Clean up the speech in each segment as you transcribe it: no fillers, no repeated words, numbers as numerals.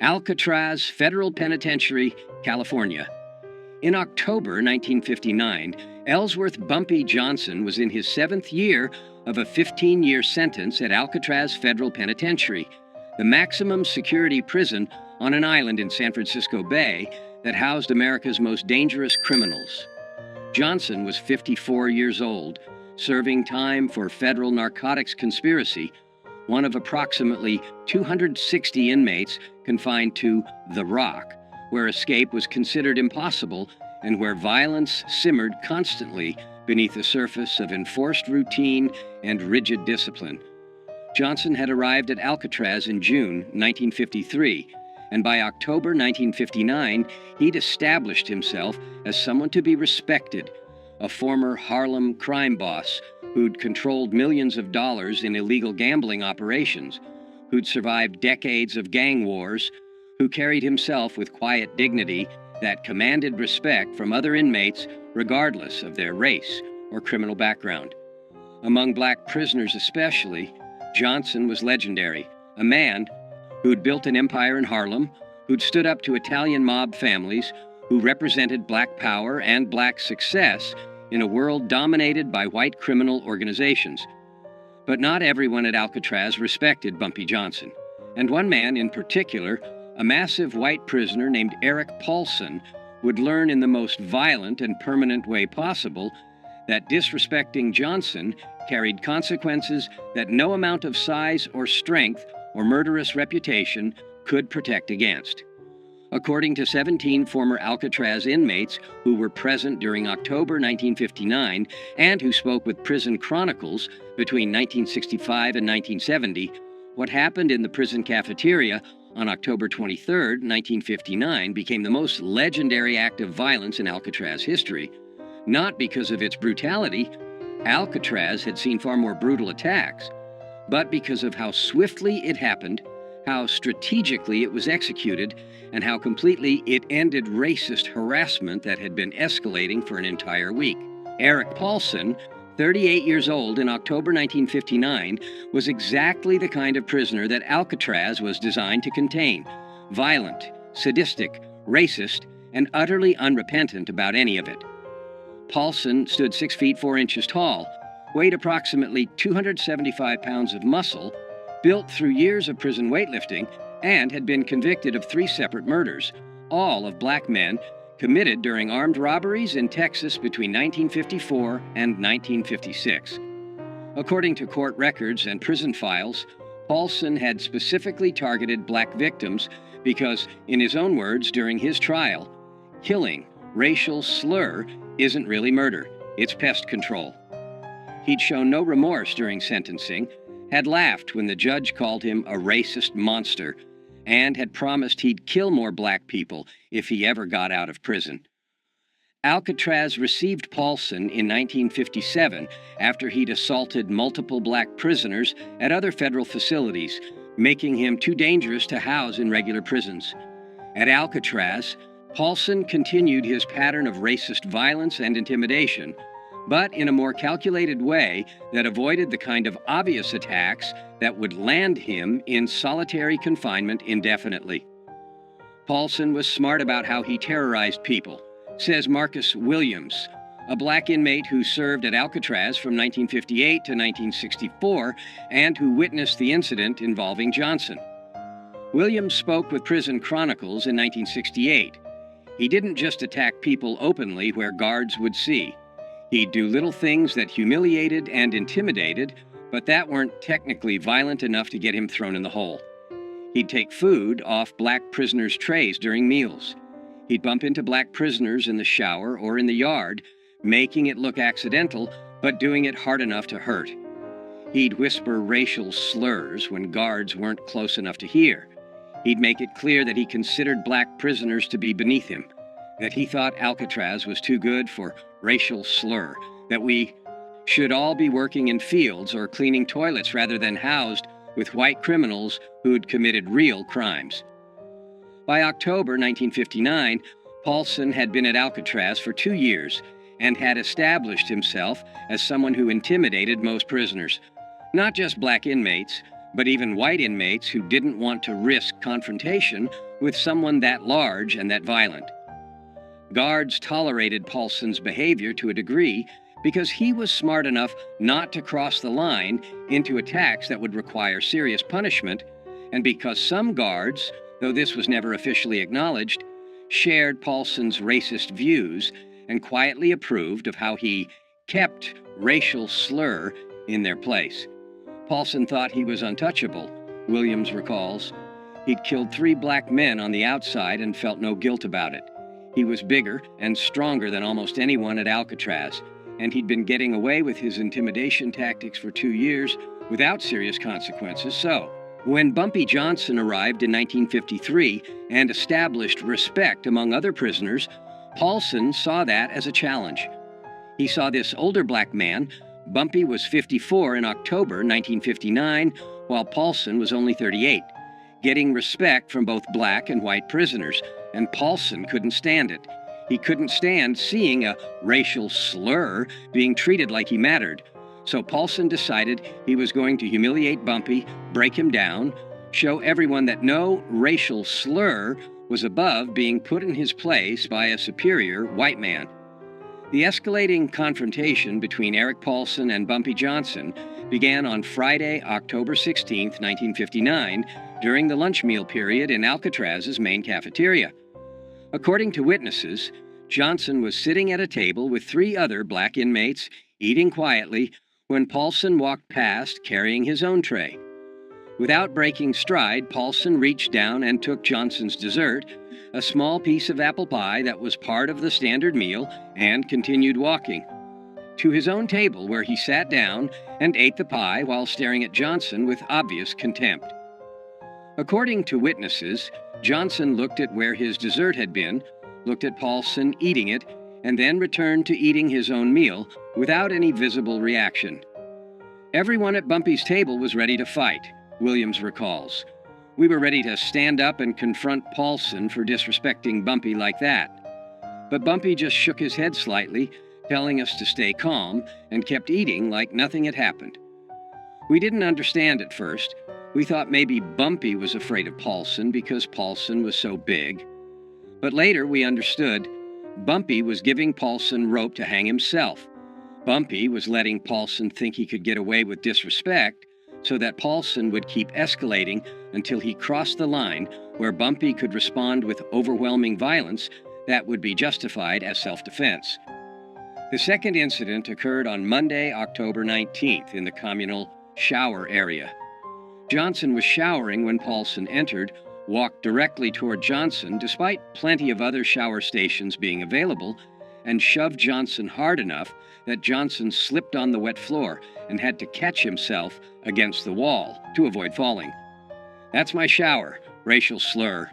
Alcatraz Federal Penitentiary, California. In October 1959, Ellsworth "Bumpy" Johnson was in his 7th year of a 15-year sentence at Alcatraz Federal Penitentiary, the maximum security prison on an island in San Francisco Bay that housed America's most dangerous criminals. Johnson was 54 years old, serving time for federal narcotics conspiracy, one of approximately 260 inmates confined to The Rock, where escape was considered impossible and where violence simmered constantly beneath the surface of enforced routine and rigid discipline. Johnson had arrived at Alcatraz in June 1953, and by October 1959, he'd established himself as someone to be respected, a former Harlem crime boss who'd controlled millions of dollars in illegal gambling operations, who'd survived decades of gang wars, who carried himself with quiet dignity that commanded respect from other inmates regardless of their race or criminal background. Among black prisoners especially, Johnson was legendary, a man who'd built an empire in Harlem, who'd stood up to Italian mob families, who represented black power and black success in a world dominated by white criminal organizations. But not everyone at Alcatraz respected Bumpy Johnson, and one man in particular, a massive white prisoner named Eric Paulson, would learn in the most violent and permanent way possible that disrespecting Johnson carried consequences that no amount of size or strength or murderous reputation could protect against. According to 17 former Alcatraz inmates who were present during October 1959 and who spoke with Prison Chronicles between 1965 and 1970, what happened in the prison cafeteria on October 23, 1959 became the most legendary act of violence in Alcatraz history. Not because of its brutality — Alcatraz had seen far more brutal attacks — but because of how swiftly it happened, how strategically it was executed, and how completely it ended racist harassment that had been escalating for an entire week. Eric Paulson, 38 years old in October 1959, was exactly the kind of prisoner that Alcatraz was designed to contain: violent, sadistic, racist, and utterly unrepentant about any of it. Paulson stood 6 feet 4 inches tall, weighed approximately 275 pounds of muscle, built through years of prison weightlifting, and had been convicted of 3 separate murders, all of black men, committed during armed robberies in Texas between 1954 and 1956. According to court records and prison files, Paulson had specifically targeted black victims because, in his own words during his trial, killing, racial slur, isn't really murder, it's pest control. He'd shown no remorse during sentencing, had laughed when the judge called him a racist monster, and had promised he'd kill more black people if he ever got out of prison. Alcatraz received Paulson in 1957 after he'd assaulted multiple black prisoners at other federal facilities, making him too dangerous to house in regular prisons. At Alcatraz, Paulson continued his pattern of racist violence and intimidation, but in a more calculated way that avoided the kind of obvious attacks that would land him in solitary confinement indefinitely. Paulson was smart about how he terrorized people, says Marcus Williams, a black inmate who served at Alcatraz from 1958 to 1964 and who witnessed the incident involving Johnson. Williams spoke with Prison Chronicles in 1968. He didn't just attack people openly where guards would see. He'd do little things that humiliated and intimidated, but that weren't technically violent enough to get him thrown in the hole. He'd take food off black prisoners' trays during meals. He'd bump into black prisoners in the shower or in the yard, making it look accidental, but doing it hard enough to hurt. He'd whisper racial slurs when guards weren't close enough to hear. He'd make it clear that he considered black prisoners to be beneath him, that he thought Alcatraz was too good for racial slur, that we should all be working in fields or cleaning toilets rather than housed with white criminals who'd committed real crimes. By October 1959, Paulson had been at Alcatraz for 2 years and had established himself as someone who intimidated most prisoners, not just black inmates, but even white inmates who didn't want to risk confrontation with someone that large and that violent. Guards tolerated Paulson's behavior to a degree because he was smart enough not to cross the line into attacks that would require serious punishment, and because some guards, though this was never officially acknowledged, shared Paulson's racist views and quietly approved of how he kept racial slur in their place. Paulson thought he was untouchable, Williams recalls. He'd killed 3 black men on the outside and felt no guilt about it. He was bigger and stronger than almost anyone at Alcatraz, and he'd been getting away with his intimidation tactics for 2 years without serious consequences. So, when Bumpy Johnson arrived in 1953 and established respect among other prisoners, Paulson saw that as a challenge. He saw this older black man. Bumpy was 54 in October 1959, while Paulson was only 38, getting respect from both black and white prisoners, and Paulson couldn't stand it. He couldn't stand seeing a racial slur being treated like he mattered. So Paulson decided he was going to humiliate Bumpy, break him down, show everyone that no racial slur was above being put in his place by a superior white man. The escalating confrontation between Eric Paulson and Bumpy Johnson began on Friday, October 16, 1959, during the lunch meal period in Alcatraz's main cafeteria. According to witnesses, Johnson was sitting at a table with 3 other black inmates, eating quietly, when Paulson walked past carrying his own tray. Without breaking stride, Paulson reached down and took Johnson's dessert, a small piece of apple pie that was part of the standard meal, and continued walking to his own table, where he sat down and ate the pie while staring at Johnson with obvious contempt. According to witnesses, Johnson looked at where his dessert had been, looked at Paulson eating it, and then returned to eating his own meal without any visible reaction. Everyone at Bumpy's table was ready to fight, Williams recalls. We were ready to stand up and confront Paulson for disrespecting Bumpy like that. But Bumpy just shook his head slightly, telling us to stay calm, and kept eating like nothing had happened. We didn't understand at first. We thought maybe Bumpy was afraid of Paulson because Paulson was so big. But later we understood. Bumpy was giving Paulson rope to hang himself. Bumpy was letting Paulson think he could get away with disrespect so that Paulson would keep escalating until he crossed the line where Bumpy could respond with overwhelming violence that would be justified as self-defense. The second incident occurred on Monday, October 19th in the communal shower area. Johnson was showering when Paulson entered, walked directly toward Johnson despite plenty of other shower stations being available, and shoved Johnson hard enough that Johnson slipped on the wet floor and had to catch himself against the wall to avoid falling. "That's my shower," racial slur,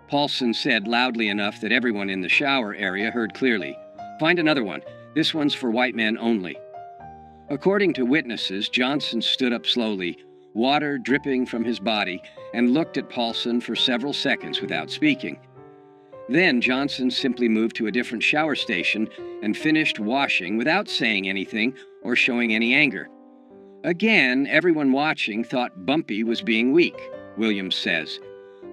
Paulson said loudly enough that everyone in the shower area heard clearly. "Find another one. This one's for white men only." According to witnesses, Johnson stood up slowly, water dripping from his body, and looked at Paulson for several seconds without speaking. Then Johnson simply moved to a different shower station and finished washing without saying anything or showing any anger. Again, everyone watching thought Bumpy was being weak, Williams says.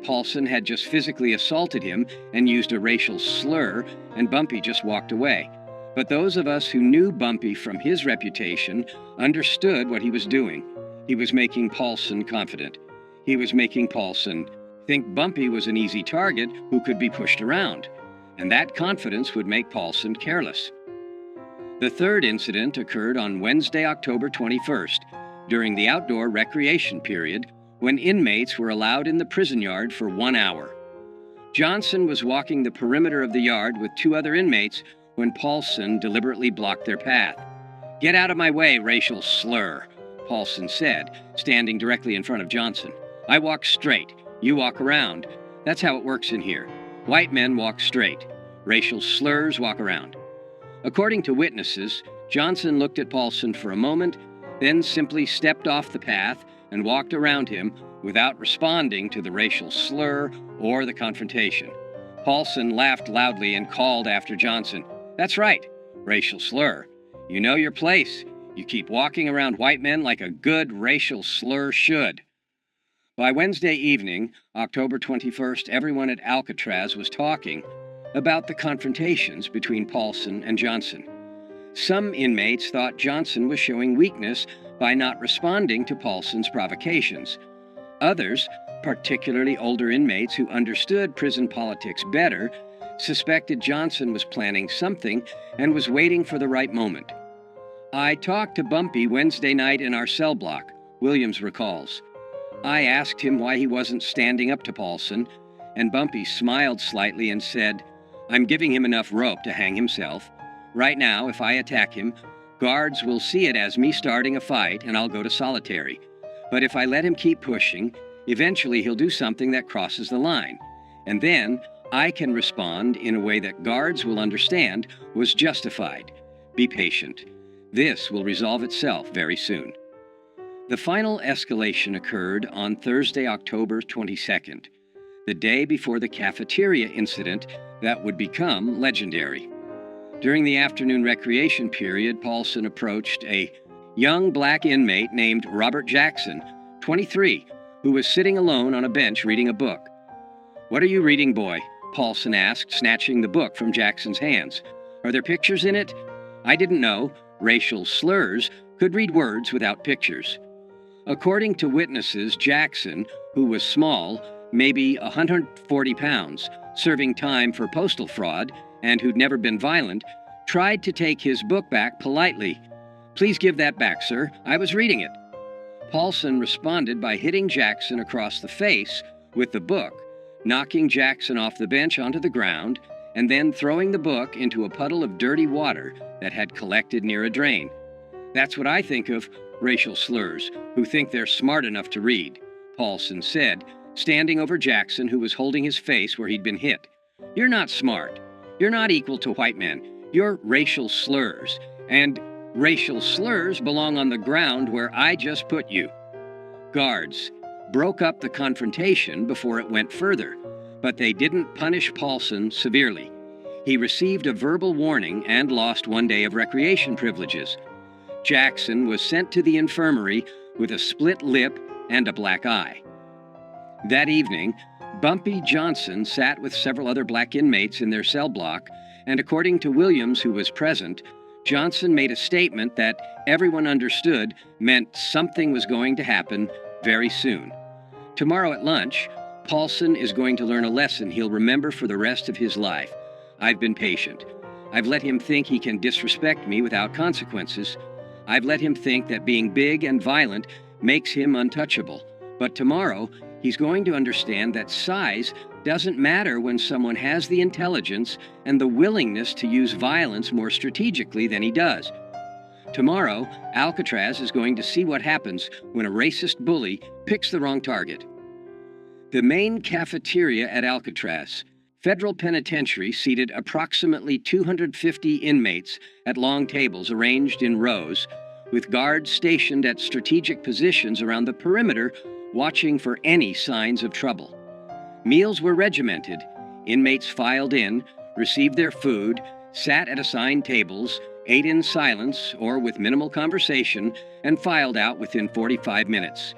Paulson had just physically assaulted him and used a racial slur, and Bumpy just walked away. But those of us who knew Bumpy from his reputation understood what he was doing. He was making Paulson confident. He was making Paulson think Bumpy was an easy target who could be pushed around, and that confidence would make Paulson careless. The third incident occurred on Wednesday, October 21st, during the outdoor recreation period, when inmates were allowed in the prison yard for 1 hour. Johnson was walking the perimeter of the yard with 2 other inmates when Paulson deliberately blocked their path. "Get out of my way, racial slur," Paulson said, standing directly in front of Johnson. "I walk straight. You walk around. That's how it works in here. White men walk straight. Racial slurs walk around." According to witnesses, Johnson looked at Paulson for a moment, then simply stepped off the path and walked around him without responding to the racial slur or the confrontation. Paulson laughed loudly and called after Johnson, "That's right, racial slur. You know your place. You keep walking around white men like a good racial slur should." By Wednesday evening, October 21st, everyone at Alcatraz was talking about the confrontations between Paulson and Johnson. Some inmates thought Johnson was showing weakness by not responding to Paulson's provocations. Others, particularly older inmates who understood prison politics better, suspected Johnson was planning something and was waiting for the right moment. "I talked to Bumpy Wednesday night in our cell block," Williams recalls. "I asked him why he wasn't standing up to Paulson, and Bumpy smiled slightly and said, 'I'm giving him enough rope to hang himself. Right now, if I attack him, guards will see it as me starting a fight and I'll go to solitary. But if I let him keep pushing, eventually he'll do something that crosses the line. And then I can respond in a way that guards will understand was justified. Be patient. This will resolve itself very soon." The final escalation occurred on Thursday, October 22nd, the day before the cafeteria incident that would become legendary. During the afternoon recreation period, Paulson approached a young black inmate named Robert Jackson, 23, who was sitting alone on a bench reading a book. "What are you reading, boy?" Paulson asked, snatching the book from Jackson's hands. "Are there pictures in it?" "I didn't know racial slurs could read words without pictures." According to witnesses, Jackson, who was small, maybe 140 pounds, serving time for postal fraud, and who'd never been violent, tried to take his book back politely. "Please give that back, sir. I was reading it." Paulson responded by hitting Jackson across the face with the book, knocking Jackson off the bench onto the ground, and then throwing the book into a puddle of dirty water that had collected near a drain. "That's what I think of racial slurs who think they're smart enough to read," Paulson said, standing over Jackson, who was holding his face where he'd been hit. "You're not smart. You're not equal to white men. You're racial slurs. And racial slurs belong on the ground where I just put you." Guards broke up the confrontation before it went further, but they didn't punish Paulson severely. He received a verbal warning and lost 1 day of recreation privileges. Jackson was sent to the infirmary with a split lip and a black eye. That evening, Bumpy Johnson sat with several other black inmates in their cell block, and according to Williams, who was present, Johnson made a statement that everyone understood meant something was going to happen very soon. Tomorrow at lunch, Paulson is going to learn a lesson he'll remember for the rest of his life. "I've been patient. I've let him think he can disrespect me without consequences. I've let him think that being big and violent makes him untouchable. But tomorrow, he's going to understand that size doesn't matter when someone has the intelligence and the willingness to use violence more strategically than he does. Tomorrow, Alcatraz is going to see what happens when a racist bully picks the wrong target." The main cafeteria at Alcatraz, Federal Penitentiary, seated approximately 250 inmates at long tables arranged in rows, with guards stationed at strategic positions around the perimeter watching for any signs of trouble. Meals were regimented. Inmates filed in, received their food, sat at assigned tables, ate in silence or with minimal conversation, and filed out within 45 minutes.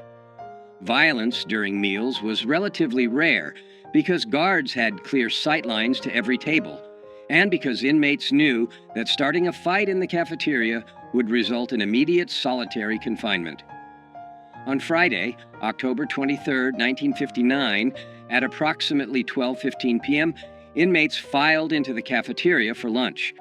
Violence during meals was relatively rare because guards had clear sightlines to every table, and because inmates knew that starting a fight in the cafeteria would result in immediate solitary confinement. On Friday, October 23, 1959, at approximately 12:15 p.m., inmates filed into the cafeteria for lunch.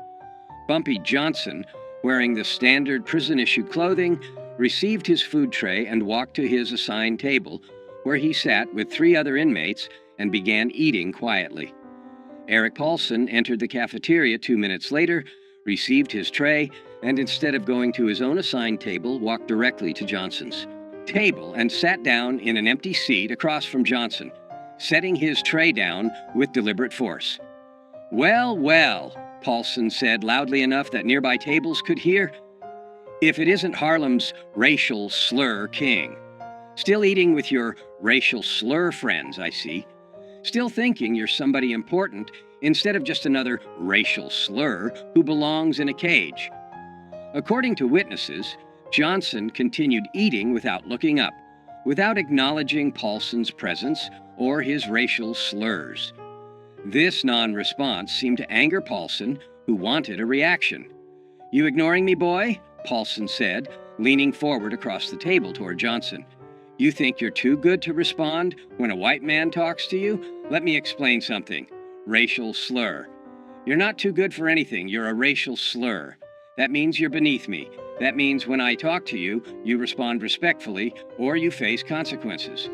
Bumpy Johnson, wearing the standard prison-issue clothing, received his food tray and walked to his assigned table, where he sat with 3 other inmates and began eating quietly. Eric Paulson entered the cafeteria 2 minutes later, received his tray, and instead of going to his own assigned table, walked directly to Johnson's table and sat down in an empty seat across from Johnson, setting his tray down with deliberate force. "Well, well," Paulson said loudly enough that nearby tables could hear. "If it isn't Harlem's racial slur king. Still eating with your racial slur friends, I see. Still thinking you're somebody important instead of just another racial slur who belongs in a cage." According to witnesses, Johnson continued eating without looking up, without acknowledging Paulson's presence or his racial slurs. This non-response seemed to anger Paulson, who wanted a reaction. "You ignoring me, boy?" Paulson said, leaning forward across the table toward Johnson. "You think you're too good to respond when a white man talks to you? Let me explain something. Racial slur. You're not too good for anything. You're a racial slur. That means you're beneath me. That means when I talk to you, you respond respectfully or you face consequences."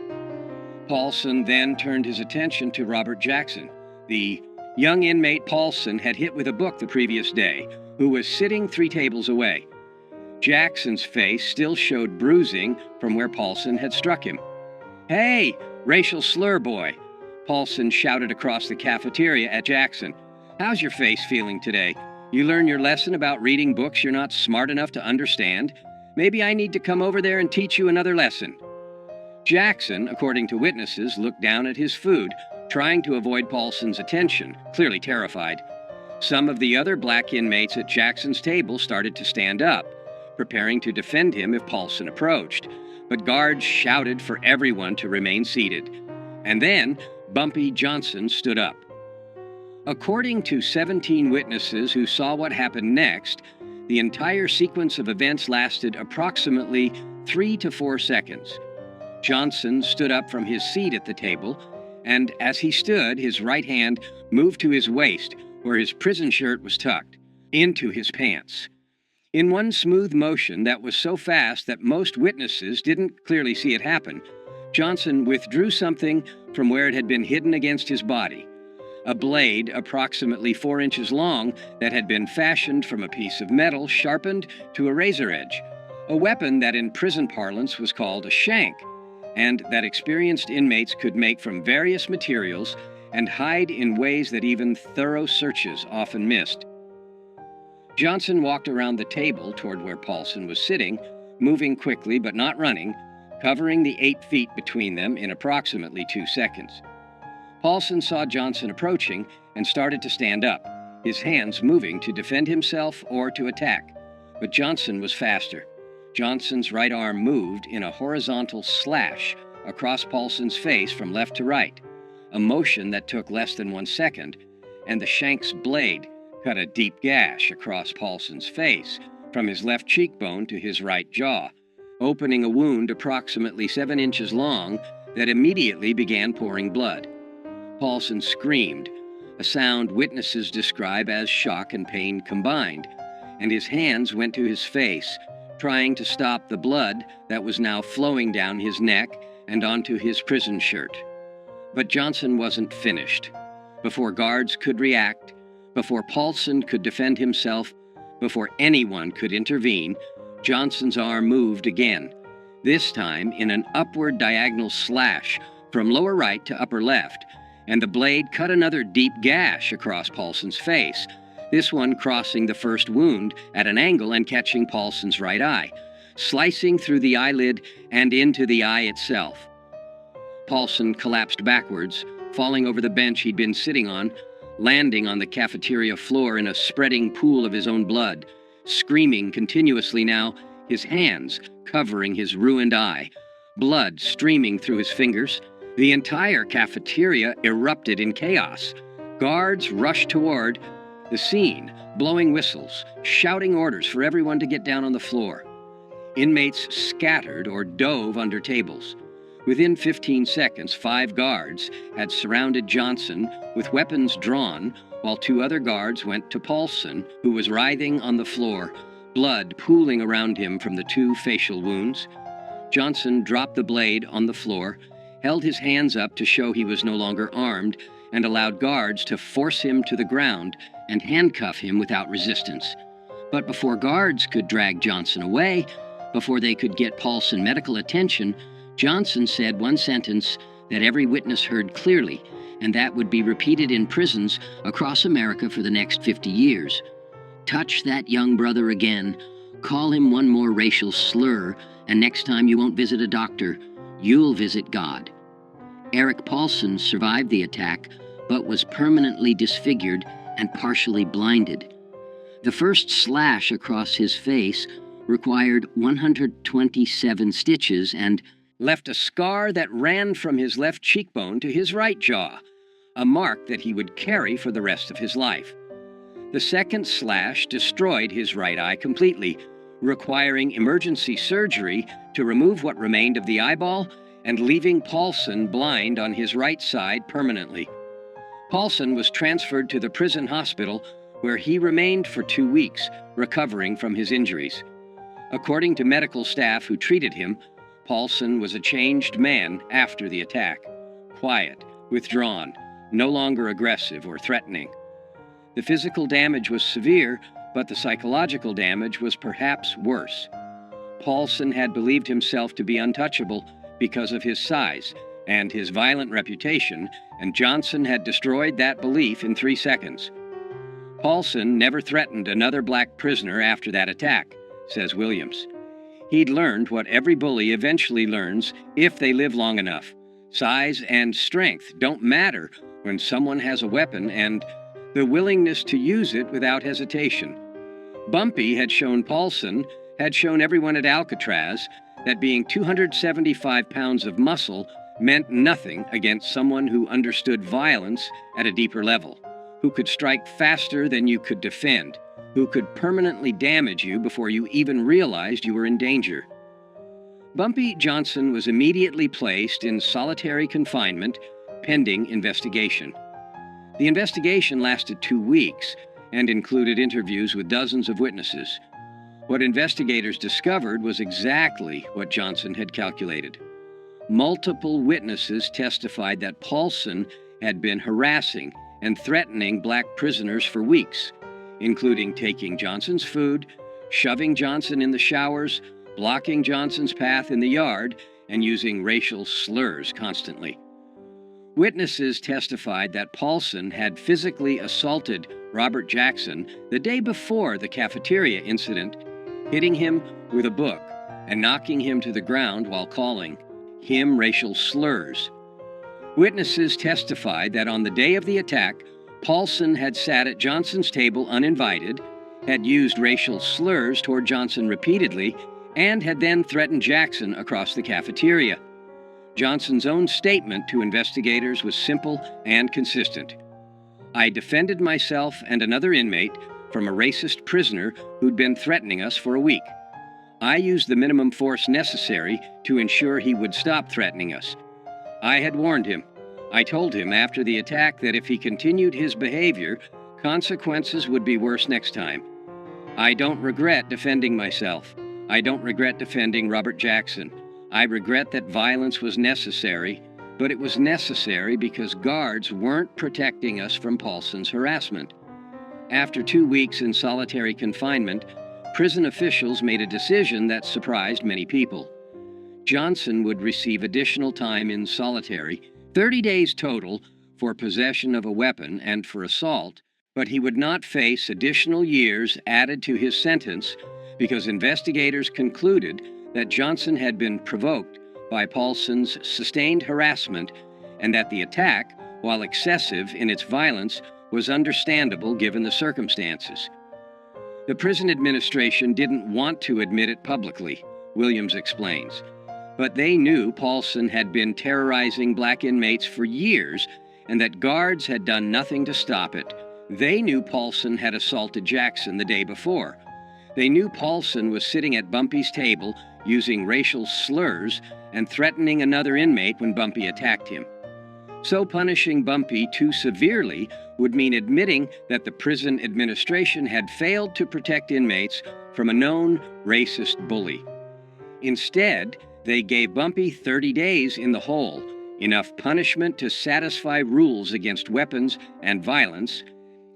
Paulson then turned his attention to Robert Jackson, the young inmate Paulson had hit with a book the previous day, who was sitting 3 tables away. Jackson's face still showed bruising from where Paulson had struck him. "Hey, racial slur boy," Paulson shouted across the cafeteria at Jackson. "How's your face feeling today? You learn your lesson about reading books you're not smart enough to understand? Maybe I need to come over there and teach you another lesson." Jackson, according to witnesses, looked down at his food, trying to avoid Paulson's attention, clearly terrified. Some of the other black inmates at Jackson's table started to stand up, preparing to defend him if Paulson approached, but guards shouted for everyone to remain seated. And then Bumpy Johnson stood up. According to 17 witnesses who saw what happened next, the entire sequence of events lasted approximately 3 to 4 seconds. Johnson stood up from his seat at the table, and as he stood, his right hand moved to his waist, where his prison shirt was tucked, into his pants. In one smooth motion that was so fast that most witnesses didn't clearly see it happen, Johnson withdrew something from where it had been hidden against his body. A blade approximately 4 inches long that had been fashioned from a piece of metal sharpened to a razor edge, a weapon that in prison parlance was called a shank, and that experienced inmates could make from various materials and hide in ways that even thorough searches often missed. Johnson walked around the table toward where Paulson was sitting, moving quickly but not running, covering the 8 feet between them in approximately 2 seconds. Paulson saw Johnson approaching and started to stand up, his hands moving to defend himself or to attack. But Johnson was faster. Johnson's right arm moved in a horizontal slash across Paulson's face from left to right, a motion that took less than 1 second, and the shank's blade cut a deep gash across Paulson's face from his left cheekbone to his right jaw, opening a wound approximately 7 inches long that immediately began pouring blood. Paulson screamed, a sound witnesses describe as shock and pain combined, and his hands went to his face, trying to stop the blood that was now flowing down his neck and onto his prison shirt. But Johnson wasn't finished. Before guards could react, before Paulson could defend himself, before anyone could intervene, Johnson's arm moved again, this time in an upward diagonal slash from lower right to upper left, and the blade cut another deep gash across Paulson's face, this one crossing the first wound at an angle and catching Paulson's right eye, slicing through the eyelid and into the eye itself. Paulson collapsed backwards, falling over the bench he'd been sitting on, landing on the cafeteria floor in a spreading pool of his own blood, screaming continuously now, his hands covering his ruined eye, blood streaming through his fingers. The entire cafeteria erupted in chaos. Guards rushed toward the scene, blowing whistles, shouting orders for everyone to get down on the floor. Inmates scattered or dove under tables. Within 15 seconds, 5 guards had surrounded Johnson with weapons drawn, while 2 other guards went to Paulson, who was writhing on the floor, blood pooling around him from the 2 facial wounds. Johnson dropped the blade on the floor, held his hands up to show he was no longer armed, and allowed guards to force him to the ground and handcuff him without resistance. But before guards could drag Johnson away, before they could get Paulson medical attention, Johnson said one sentence that every witness heard clearly, and that would be repeated in prisons across America for the next 50 years. "Touch that young brother again, call him one more racial slur, and next time you won't visit a doctor, you'll visit God." Eric Paulson survived the attack, but was permanently disfigured and partially blinded. The first slash across his face required 127 stitches and left a scar that ran from his left cheekbone to his right jaw, a mark that he would carry for the rest of his life. The second slash destroyed his right eye completely, requiring emergency surgery to remove what remained of the eyeball and leaving Paulson blind on his right side permanently. Paulson was transferred to the prison hospital, where he remained for 2 weeks, recovering from his injuries. According to medical staff who treated him, Paulson was a changed man after the attack, quiet, withdrawn, no longer aggressive or threatening. The physical damage was severe, but the psychological damage was perhaps worse. Paulson had believed himself to be untouchable because of his size and his violent reputation, and Johnson had destroyed that belief in 3 seconds. Paulson never threatened another black prisoner after that attack, says Williams. He'd learned what every bully eventually learns if they live long enough. Size and strength don't matter when someone has a weapon, and the willingness to use it without hesitation. Bumpy had shown Paulson, had shown everyone at Alcatraz, that being 275 pounds of muscle meant nothing against someone who understood violence at a deeper level, who could strike faster than you could defend, who could permanently damage you before you even realized you were in danger. Bumpy Johnson was immediately placed in solitary confinement, pending investigation. The investigation lasted 2 weeks and included interviews with dozens of witnesses. What investigators discovered was exactly what Johnson had calculated. Multiple witnesses testified that Paulson had been harassing and threatening black prisoners for weeks, including taking Johnson's food, shoving Johnson in the showers, blocking Johnson's path in the yard, and using racial slurs constantly. Witnesses testified that Paulson had physically assaulted Robert Jackson the day before the cafeteria incident, hitting him with a book and knocking him to the ground while calling him racial slurs. Witnesses testified that on the day of the attack, Paulson had sat at Johnson's table uninvited, had used racial slurs toward Johnson repeatedly, and had then threatened Jackson across the cafeteria. Johnson's own statement to investigators was simple and consistent. "I defended myself and another inmate from a racist prisoner who'd been threatening us for a week. I used the minimum force necessary to ensure he would stop threatening us. I had warned him. I told him after the attack that if he continued his behavior, consequences would be worse next time. I don't regret defending myself. I don't regret defending Robert Jackson. I regret that violence was necessary, but it was necessary because guards weren't protecting us from Paulson's harassment." After 2 weeks in solitary confinement, prison officials made a decision that surprised many people. Johnson would receive additional time in solitary, 30 days total, for possession of a weapon and for assault, but he would not face additional years added to his sentence because investigators concluded that Johnson had been provoked by Paulson's sustained harassment and that the attack, while excessive in its violence, was understandable given the circumstances. The prison administration didn't want to admit it publicly, Williams explains, but they knew Paulson had been terrorizing black inmates for years and that guards had done nothing to stop it. They knew Paulson had assaulted Jackson the day before. They knew Paulson was sitting at Bumpy's table using racial slurs and threatening another inmate when Bumpy attacked him. So punishing Bumpy too severely would mean admitting that the prison administration had failed to protect inmates from a known racist bully. Instead, they gave Bumpy 30 days in the hole, enough punishment to satisfy rules against weapons and violence,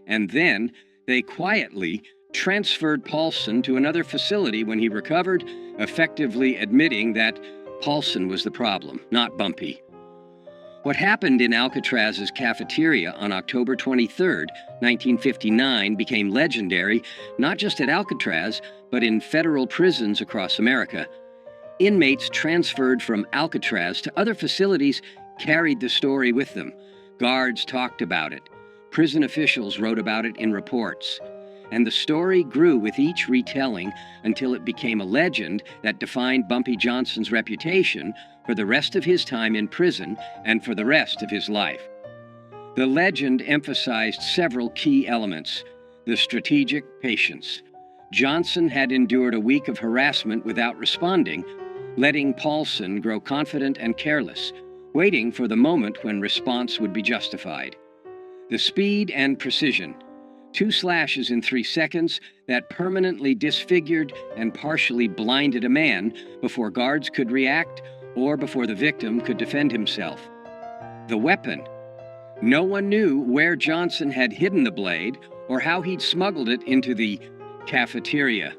and then they quietly transferred Paulson to another facility when he recovered, effectively admitting that Paulson was the problem, not Bumpy. What happened in Alcatraz's cafeteria on October 23, 1959 became legendary, not just at Alcatraz, but in federal prisons across America. Inmates transferred from Alcatraz to other facilities carried the story with them. Guards talked about it. Prison officials wrote about it in reports. and the story grew with each retelling until it became a legend that defined Bumpy Johnson's reputation for the rest of his time in prison and for the rest of his life. The legend emphasized several key elements. The strategic patience. Johnson had endured a week of harassment without responding, letting Paulson grow confident and careless, waiting for the moment when response would be justified. The speed and precision. 2 slashes in 3 seconds that permanently disfigured and partially blinded a man before guards could react or before the victim could defend himself. The weapon. No one knew where Johnson had hidden the blade or how he'd smuggled it into the cafeteria.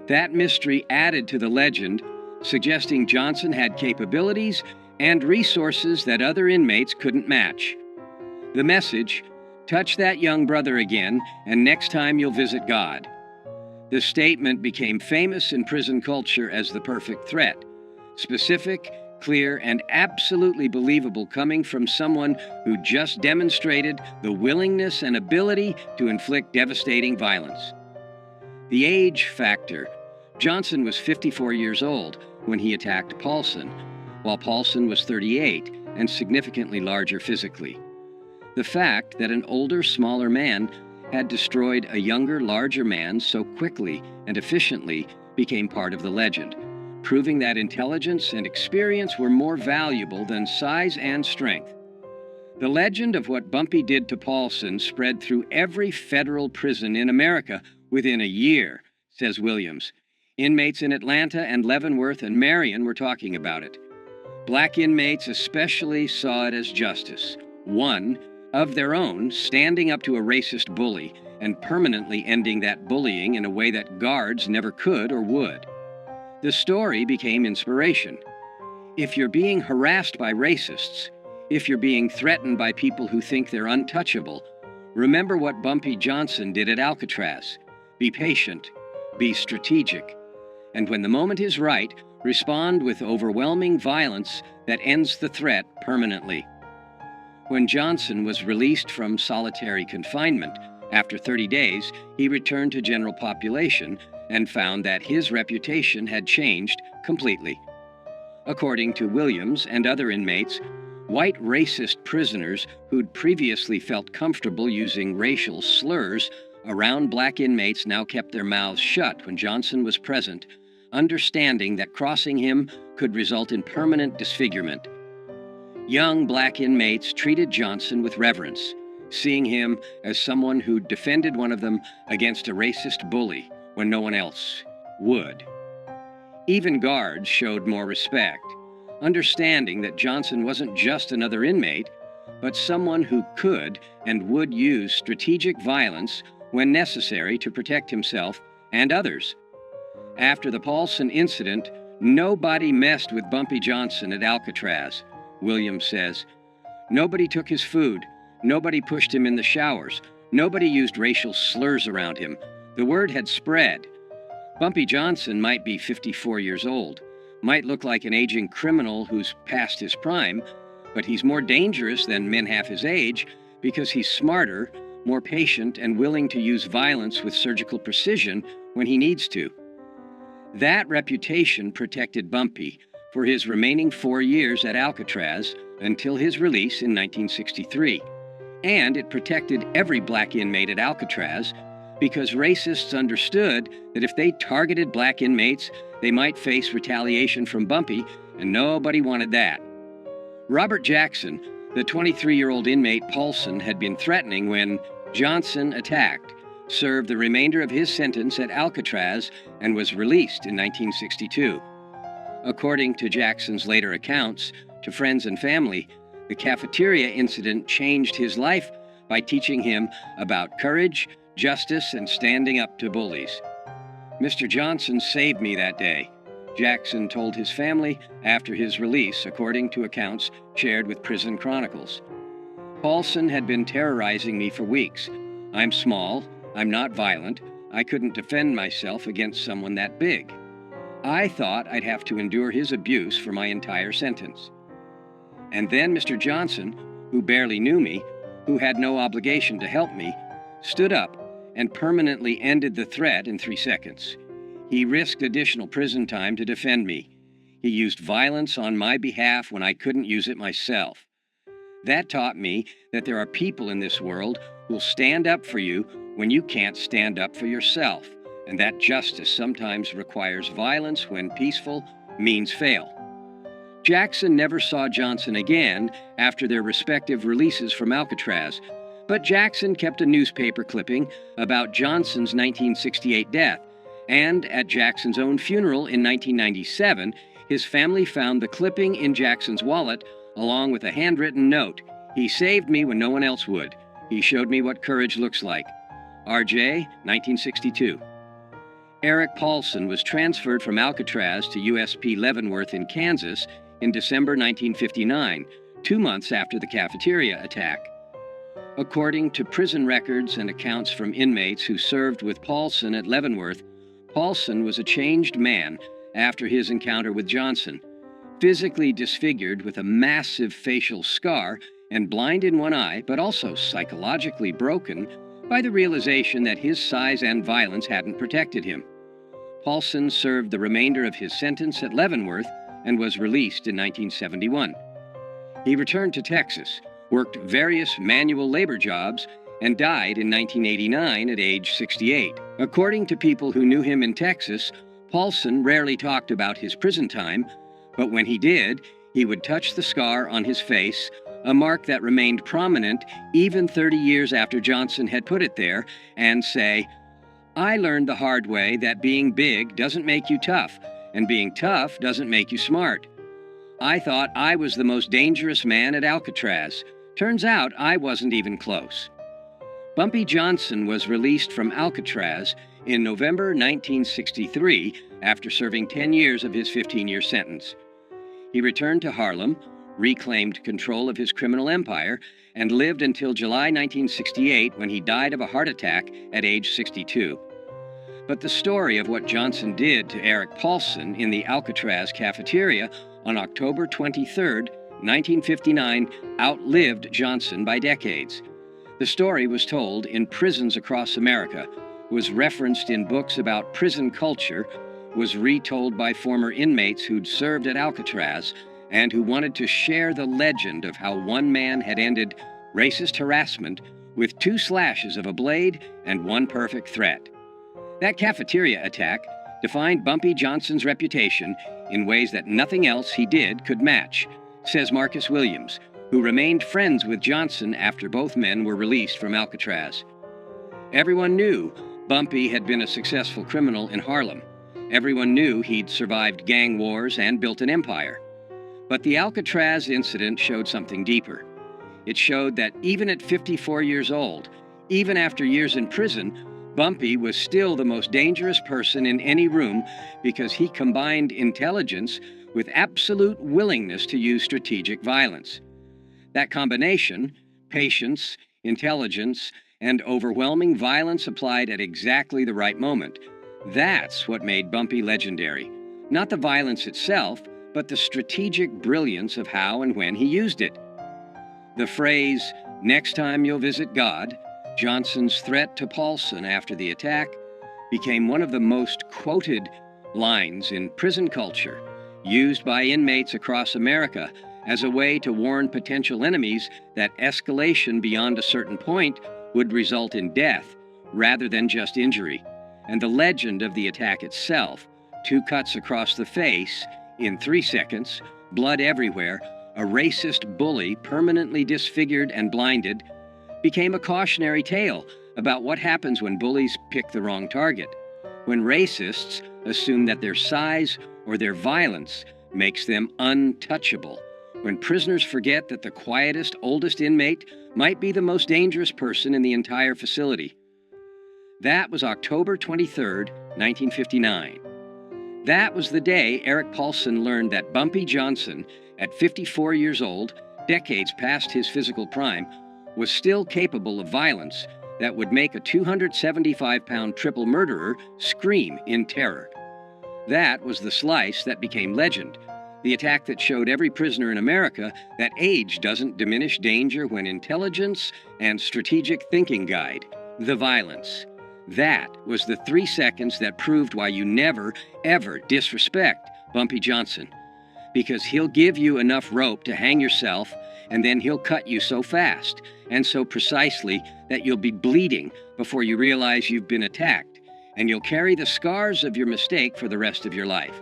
That mystery added to the legend, suggesting Johnson had capabilities and resources that other inmates couldn't match. The message, touch that young brother again, and next time you'll visit God. The statement became famous in prison culture as the perfect threat, specific, clear, and absolutely believable, coming from someone who just demonstrated the willingness and ability to inflict devastating violence. The age factor. Johnson was 54 years old when he attacked Paulson, while Paulson was 38 and significantly larger physically. The fact that an older, smaller man had destroyed a younger, larger man so quickly and efficiently became part of the legend, proving that intelligence and experience were more valuable than size and strength. The legend of what Bumpy did to Paulson spread through every federal prison in America within a year, says Williams. Inmates in Atlanta and Leavenworth and Marion were talking about it. Black inmates especially saw it as justice. One, of their own, standing up to a racist bully and permanently ending that bullying in a way that guards never could or would. The story became inspiration. If you're being harassed by racists, if you're being threatened by people who think they're untouchable, remember what Bumpy Johnson did at Alcatraz. Be patient, be strategic, and when the moment is right, respond with overwhelming violence that ends the threat permanently. When Johnson was released from solitary confinement, after 30 days, he returned to general population and found that his reputation had changed completely. According to Williams and other inmates, white racist prisoners who'd previously felt comfortable using racial slurs around black inmates now kept their mouths shut when Johnson was present, understanding that crossing him could result in permanent disfigurement. Young black inmates treated Johnson with reverence, seeing him as someone who defended one of them against a racist bully when no one else would. Even guards showed more respect, understanding that Johnson wasn't just another inmate, but someone who could and would use strategic violence when necessary to protect himself and others. After the Paulson incident, nobody messed with Bumpy Johnson at Alcatraz, Williams says. Nobody took his food. Nobody pushed him in the showers. Nobody used racial slurs around him. The word had spread. Bumpy Johnson might be 54 years old, might look like an aging criminal who's past his prime, but he's more dangerous than men half his age because he's smarter, more patient, and willing to use violence with surgical precision when he needs to. That reputation protected Bumpy for his remaining 4 years at Alcatraz until his release in 1963. And it protected every black inmate at Alcatraz because racists understood that if they targeted black inmates, they might face retaliation from Bumpy, and nobody wanted that. Robert Jackson, the 23-year-old inmate Paulson had been threatening when Johnson attacked, served the remainder of his sentence at Alcatraz and was released in 1962. According to Jackson's later accounts to friends and family, the cafeteria incident changed his life by teaching him about courage, justice, and standing up to bullies. Mr. Johnson saved me that day, Jackson told his family after his release, according to accounts shared with Prison Chronicles. Paulson had been terrorizing me for weeks. I'm small, I'm not violent, I couldn't defend myself against someone that big. I thought I'd have to endure his abuse for my entire sentence. And then Mr. Johnson, who barely knew me, who had no obligation to help me, stood up and permanently ended the threat in 3 seconds. He risked additional prison time to defend me. He used violence on my behalf when I couldn't use it myself. That taught me that there are people in this world who'll stand up for you when you can't stand up for yourself, and that justice sometimes requires violence when peaceful means fail. Jackson never saw Johnson again after their respective releases from Alcatraz, but Jackson kept a newspaper clipping about Johnson's 1968 death, and at Jackson's own funeral in 1997, his family found the clipping in Jackson's wallet along with a handwritten note. "He saved me when no one else would. He showed me what courage looks like." RJ, 1962. Eric Paulson was transferred from Alcatraz to USP Leavenworth in Kansas in December 1959, 2 months after the cafeteria attack. According to prison records and accounts from inmates who served with Paulson at Leavenworth, Paulson was a changed man after his encounter with Johnson, physically disfigured with a massive facial scar and blind in one eye, but also psychologically broken by the realization that his size and violence hadn't protected him. Paulson served the remainder of his sentence at Leavenworth and was released in 1971. He returned to Texas, worked various manual labor jobs, and died in 1989 at age 68. According to people who knew him in Texas, Paulson rarely talked about his prison time, but when he did, he would touch the scar on his face, a mark that remained prominent even 30 years after Johnson had put it there, and say, "I learned the hard way that being big doesn't make you tough, and being tough doesn't make you smart. I thought I was the most dangerous man at Alcatraz. Turns out I wasn't even close." Bumpy Johnson was released from Alcatraz in November 1963 after serving 10 years of his 15-year sentence. He returned to Harlem, reclaimed control of his criminal empire, and lived until July 1968 when he died of a heart attack at age 62. But the story of what Johnson did to Eric Paulson in the Alcatraz cafeteria on October 23, 1959, outlived Johnson by decades. The story was told in prisons across America, was referenced in books about prison culture, was retold by former inmates who'd served at Alcatraz and who wanted to share the legend of how one man had ended racist harassment with 2 slashes of a blade and 1 perfect threat. That cafeteria attack defined Bumpy Johnson's reputation in ways that nothing else he did could match, says Marcus Williams, who remained friends with Johnson after both men were released from Alcatraz. Everyone knew Bumpy had been a successful criminal in Harlem. Everyone knew he'd survived gang wars and built an empire. But the Alcatraz incident showed something deeper. It showed that even at 54 years old, even after years in prison, Bumpy was still the most dangerous person in any room because he combined intelligence with absolute willingness to use strategic violence. That combination, patience, intelligence, and overwhelming violence applied at exactly the right moment, that's what made Bumpy legendary. Not the violence itself, but the strategic brilliance of how and when he used it. The phrase, "next time you'll visit God," Johnson's threat to Paulson after the attack, became one of the most quoted lines in prison culture, used by inmates across America as a way to warn potential enemies that escalation beyond a certain point would result in death rather than just injury. And the legend of the attack itself, 2 cuts across the face in 3 seconds, blood everywhere, a racist bully permanently disfigured and blinded, became a cautionary tale about what happens when bullies pick the wrong target, when racists assume that their size or their violence makes them untouchable, when prisoners forget that the quietest, oldest inmate might be the most dangerous person in the entire facility. That was October 23, 1959. That was the day Eric Paulson learned that Bumpy Johnson, at 54 years old, decades past his physical prime, was still capable of violence that would make a 275-pound triple murderer scream in terror. That was the slice that became legend, the attack that showed every prisoner in America that age doesn't diminish danger when intelligence and strategic thinking guide the violence. That was the 3 seconds that proved why you never, ever disrespect Bumpy Johnson. Because he'll give you enough rope to hang yourself, and then he'll cut you so fast and so precisely that you'll be bleeding before you realize you've been attacked, and you'll carry the scars of your mistake for the rest of your life.